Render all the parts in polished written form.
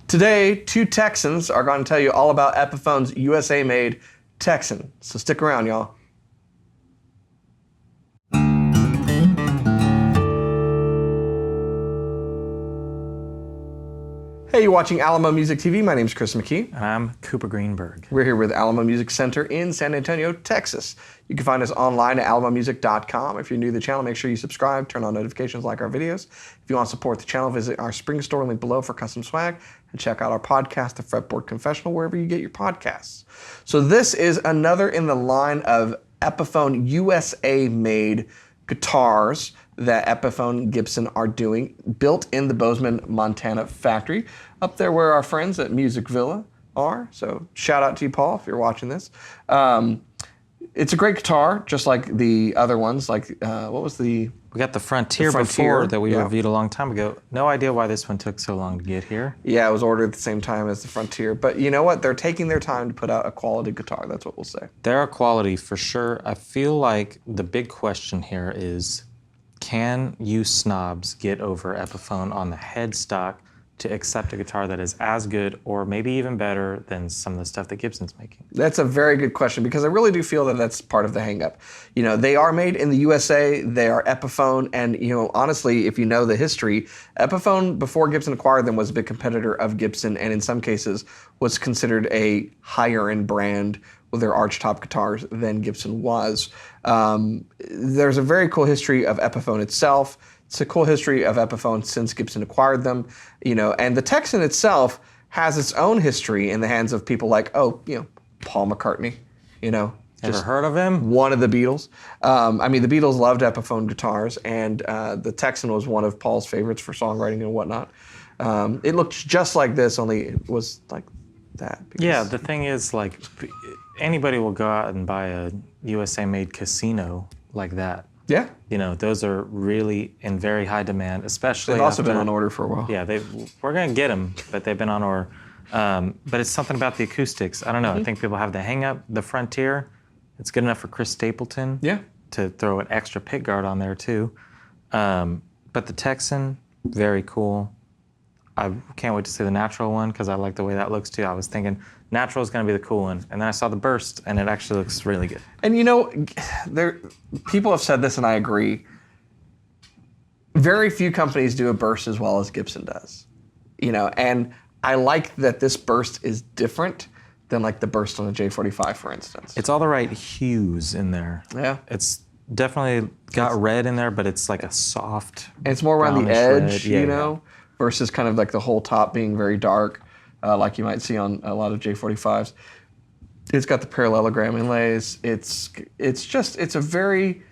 Today, two Texans are going to tell you all about Epiphone's USA-made Texan. So stick around, y'all. Hey, you're watching Alamo Music TV. My name's Chris McKee. And I'm Cooper Greenberg. We're here with Alamo Music Center in San Antonio, Texas. You can find us online at alamomusic.com. If you're new to the channel, make sure you subscribe, turn on notifications, like our videos. If you want to support the channel, visit our spring store link below for custom swag, and check out our podcast, the Fretboard Confessional, wherever you get your podcasts. So this is another in the line of Epiphone USA-made guitars that Epiphone Gibson are doing, built in the Bozeman, Montana factory, up there where our friends at Music Villa are. So shout out to you, Paul, if you're watching this. It's a great guitar, just like the other ones. Like, what was the... We got the Frontier before that we reviewed a long time ago. No idea why this one took so long to get here. Yeah, it was ordered at the same time as the Frontier. But you know what? They're taking their time to put out a quality guitar. That's what we'll say. They're a quality for sure. I feel like the big question here is, can you snobs get over Epiphone on the headstock to accept a guitar that is as good or maybe even better than some of the stuff that Gibson's making? That's a very good question, because I really do feel that that's part of the hang-up. You know, they are made in the USA, they are Epiphone, and you know, honestly, if you know the history, Epiphone, before Gibson acquired them, was a big competitor of Gibson, and in some cases was considered a higher-end brand with their archtop guitars than Gibson was. There's a very cool history of Epiphone itself. It's a cool history of Epiphone since Gibson acquired them, you know, and the Texan itself has its own history in the hands of people like, Paul McCartney, you know. Ever heard of him? One of the Beatles. I mean, the Beatles loved Epiphone guitars, and the Texan was one of Paul's favorites for songwriting and whatnot. It looked just like this, only it was like that. Yeah, the thing is, like, anybody will go out and buy a USA-made Casino like that. Yeah. You know, those are really in very high demand, especially They've also been on order for a while. Yeah, we're going to get them, but they've been on order. But it's something about the acoustics. I don't know. I think people have the hang-up. The Frontier, it's good enough for Chris Stapleton to throw an extra pickguard on there, too. But the Texan, very cool. I can't wait to see the natural one, because I like the way that looks, too. I was thinking natural is going to be the cool one. And then I saw the burst, and it actually looks really good. And you know, people have said this, and I agree. Very few companies do a burst as well as Gibson does. You know, and I like that this burst is different than like the burst on a J45, for instance. It's all the right hues in there. Yeah. It's definitely got red in there, but it's like a soft, and it's more around the edge, red. you know, versus kind of like the whole top being very dark. Like you might see on a lot of J45s. It's got the parallelogram inlays. It's a very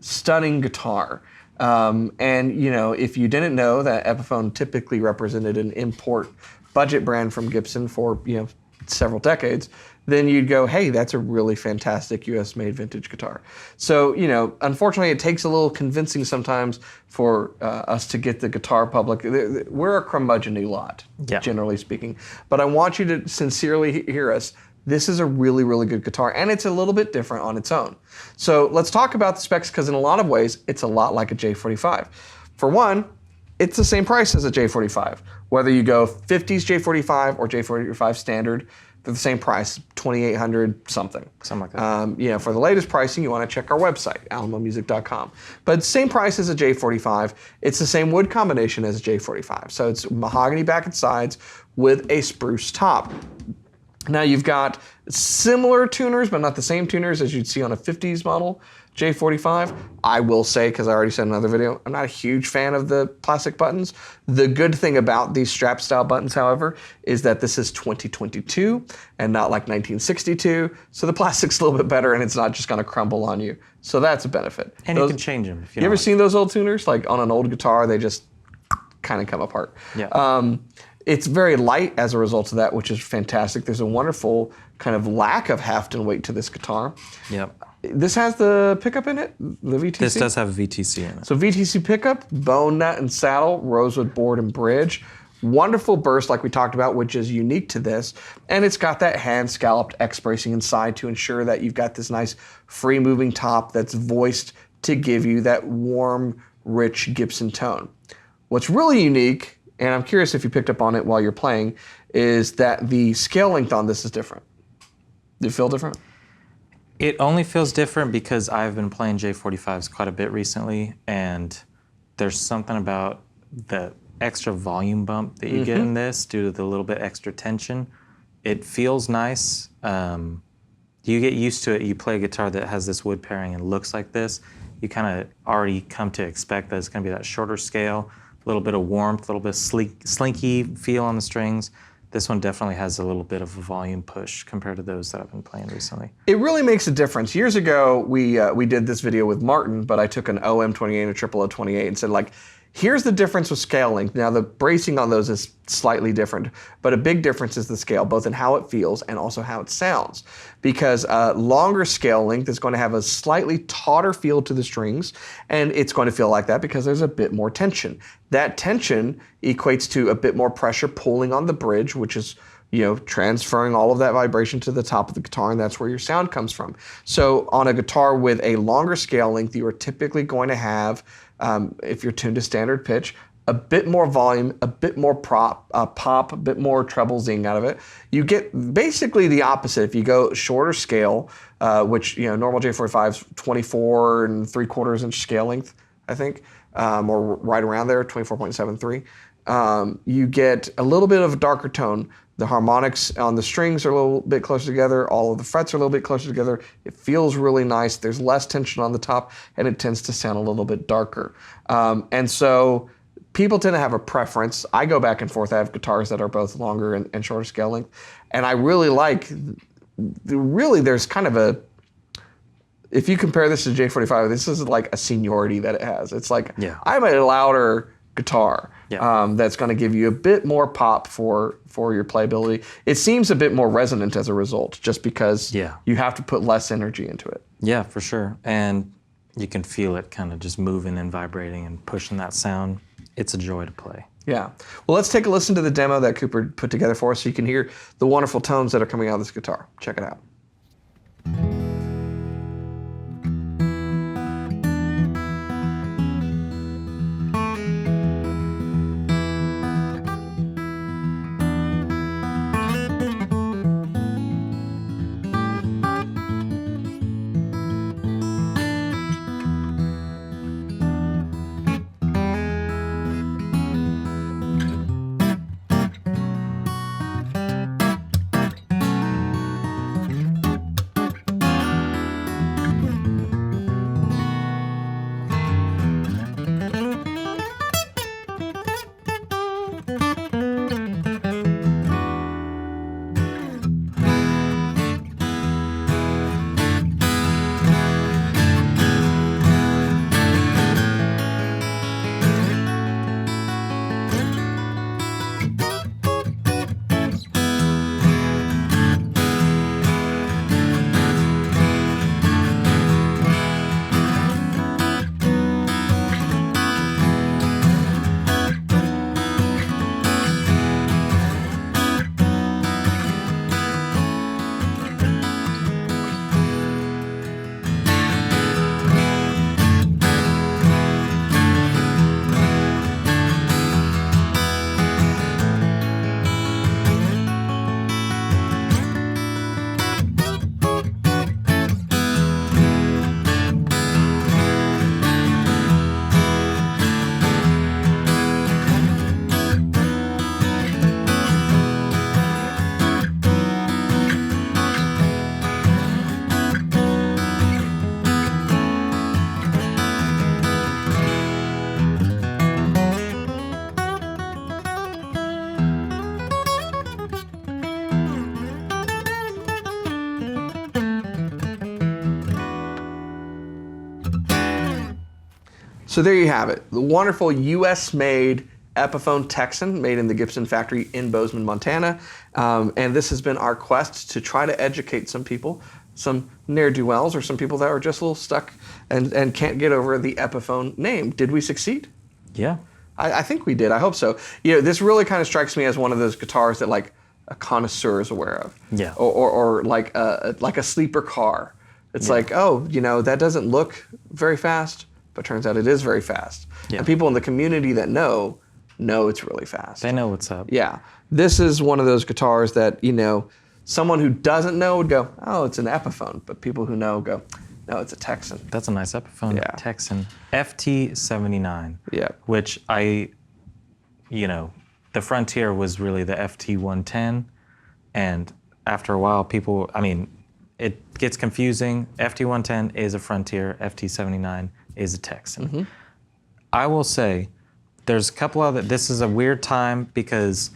stunning guitar. And you know, if you didn't know that Epiphone typically represented an import budget brand from Gibson for, you know, several decades, then you'd go, hey, that's a really fantastic US-made vintage guitar. So, you know, unfortunately, it takes a little convincing sometimes for us to get the guitar public. We're a curmudgeon-y lot, generally speaking. But I want you to sincerely hear us. This is a really, really good guitar, and it's a little bit different on its own. So let's talk about the specs, because in a lot of ways, it's a lot like a J45. For one, it's the same price as a J45. Whether you go 50s J45 or J45 standard, they're the same price, $2,800 something. Something like that. You know, for the latest pricing, you want to check our website, alamomusic.com. But same price as a J45. It's the same wood combination as a J45. So it's mahogany back and sides with a spruce top. Now you've got similar tuners, but not the same tuners as you'd see on a 50s model J45. I will say, because I already said in another video, I'm not a huge fan of the plastic buttons. The good thing about these strap style buttons, however, is that this is 2022 and not like 1962. So the plastic's a little bit better, and it's not just gonna crumble on you. So that's a benefit. And you can change them if you You ever seen those old tuners? Like on an old guitar, they just kind of come apart. Yeah. It's very light as a result of that, which is fantastic. There's a wonderful kind of lack of heft and weight to this guitar. Yep. This has the pickup in it, the VTC? This does have a VTC in it. So VTC pickup, bone nut and saddle, rosewood board and bridge. Wonderful burst like we talked about, which is unique to this. And it's got that hand scalloped X bracing inside to ensure that you've got this nice free moving top that's voiced to give you that warm, rich Gibson tone. What's really unique and I'm curious if you picked up on it while you're playing, is that the scale length on this is different. Did it feel different? It only feels different because I've been playing J45s quite a bit recently, and there's something about the extra volume bump that you get in this due to the little bit extra tension. It feels nice. You get used to it. You play a guitar that has this wood pairing and looks like this. You kind of already come to expect that it's going to be that shorter scale, a little bit of warmth, a little bit slinky feel on the strings. This one definitely has a little bit of a volume push compared to those that I've been playing recently. It really makes a difference. Years ago, we did this video with Martin, but I took an OM28 and a 0028 and said, like, here's the difference with scale length. Now, the bracing on those is slightly different, but a big difference is the scale, both in how it feels and also how it sounds. Because longer scale length is going to have a slightly tauter feel to the strings, and it's going to feel like that because there's a bit more tension. That tension equates to a bit more pressure pulling on the bridge, which is transferring all of that vibration to the top of the guitar, and that's where your sound comes from. So on a guitar with a longer scale length, you are typically going to have, if you're tuned to standard pitch, a bit more volume, a bit more pop, a bit more treble zing out of it. You get basically the opposite. If you go shorter scale, which normal J45's 24 3/4 inch scale length, I think, or right around there, 24.73. You get a little bit of a darker tone. The harmonics on the strings are a little bit closer together. All of the frets are a little bit closer together. It feels really nice. There's less tension on the top, and it tends to sound a little bit darker. And so people tend to have a preference. I go back and forth. I have guitars that are both longer and shorter scale length. And I really like, there's kind of a, if you compare this to J45, this is like a seniority that it has. It's like, I have a louder guitar that's going to give you a bit more pop for your playability. It seems a bit more resonant as a result, just because you have to put less energy into it. Yeah, for sure. And you can feel it kind of just moving and vibrating and pushing that sound. It's a joy to play. Yeah. Well, let's take a listen to the demo that Cooper put together for us so you can hear the wonderful tones that are coming out of this guitar. Check it out. So there you have it, the wonderful US-made Epiphone Texan, made in the Gibson factory in Bozeman, Montana. And this has been our quest to try to educate some people, some ne'er-do-wells, or some people that are just a little stuck and can't get over the Epiphone name. Did we succeed? Yeah. I think we did. I hope so. This really kind of strikes me as one of those guitars that like a connoisseur is aware of. Yeah. Or like a sleeper car. It's like, oh, that doesn't look very fast, but turns out it is very fast. Yeah. And people in the community that know know it's really fast. They know what's up. Yeah. This is one of those guitars that, you know, someone who doesn't know would go, oh, it's an Epiphone. But people who know go, no, it's a Texan. That's a nice Epiphone Texan. FT79. Yeah. Which you know, the Frontier was really the FT110. And after a while, it gets confusing. FT110 is a Frontier. FT79 is a Texan. I will say, there's a couple other, this is a weird time because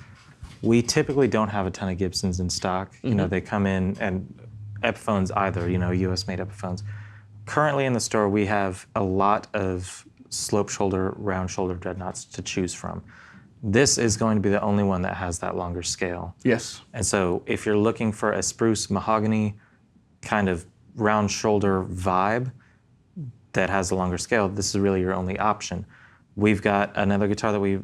we typically don't have a ton of Gibsons in stock. You know, they come in, and Epiphones either, you know, US-made Epiphones. Currently in the store, we have a lot of slope shoulder, round shoulder dreadnoughts to choose from. This is going to be the only one that has that longer scale. Yes. And so if you're looking for a spruce mahogany kind of round shoulder vibe that has a longer scale, this is really your only option. We've got another guitar that we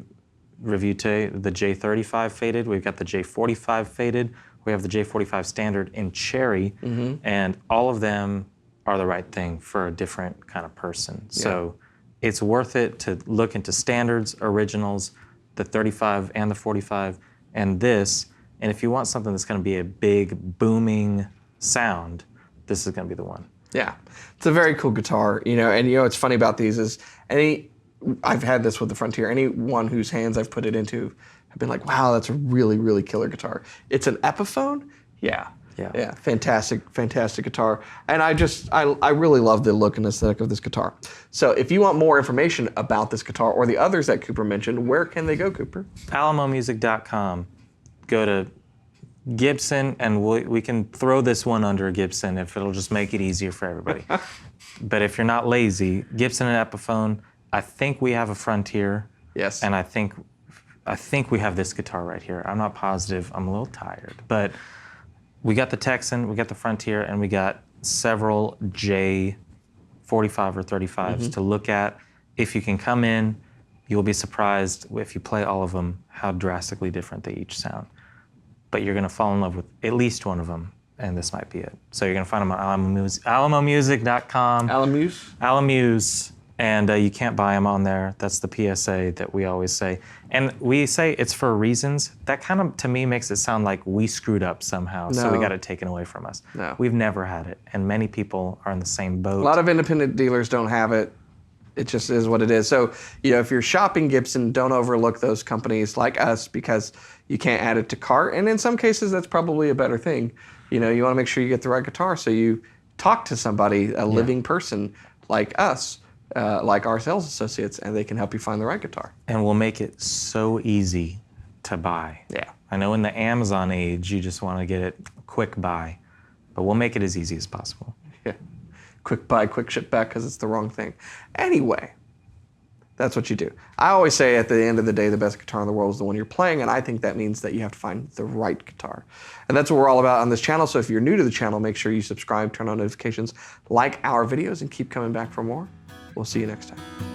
reviewed today, the J35 faded. We've got the J45 faded. We have the J45 standard in cherry, and all of them are the right thing for a different kind of person. Yeah. So it's worth it to look into standards, originals, the 35 and the 45, and this. And if you want something that's going to be a big booming sound, this is going to be the one. Yeah, it's a very cool guitar, you know. And you know what's funny about these is I've had this with the Frontier. Anyone whose hands I've put it into have been like, wow, that's a really, really killer guitar. It's an Epiphone? Yeah. Fantastic guitar. And I really love the look and aesthetic of this guitar. So if you want more information about this guitar or the others that Cooper mentioned, where can they go, Cooper? AlamoMusic.com. Go to Gibson, and we can throw this one under Gibson if it'll just make it easier for everybody. But if you're not lazy, Gibson and Epiphone. I think we have a Frontier. Yes. And I think we have this guitar right here. I'm not positive. I'm a little tired. But we got the Texan, we got the Frontier, and we got several J45 or 35s to look at. If you can come in, you'll be surprised if you play all of them how drastically different they each sound. But you're going to fall in love with at least one of them, and this might be it. So you're going to find them on AlamoMusic.com. Alamuse. And you can't buy them on there. That's the PSA that we always say. And we say it's for reasons. That kind of, to me, makes it sound like we screwed up somehow, so we got it taken away from us. No. We've never had it, and many people are in the same boat. A lot of independent dealers don't have it. It just is what it is. So, you know, if you're shopping Gibson, don't overlook those companies like us because you can't add it to cart. And in some cases, that's probably a better thing. You know, you want to make sure you get the right guitar. So you talk to somebody, a living person like us. Like our sales associates, and they can help you find the right guitar. And we'll make it so easy to buy. Yeah. I know in the Amazon age, you just want to get it quick buy, but we'll make it as easy as possible. Yeah. Quick buy, quick ship back because it's the wrong thing. Anyway, that's what you do. I always say at the end of the day, the best guitar in the world is the one you're playing, and I think that means that you have to find the right guitar. And that's what we're all about on this channel. So if you're new to the channel, make sure you subscribe, turn on notifications, like our videos, and keep coming back for more. We'll see you next time.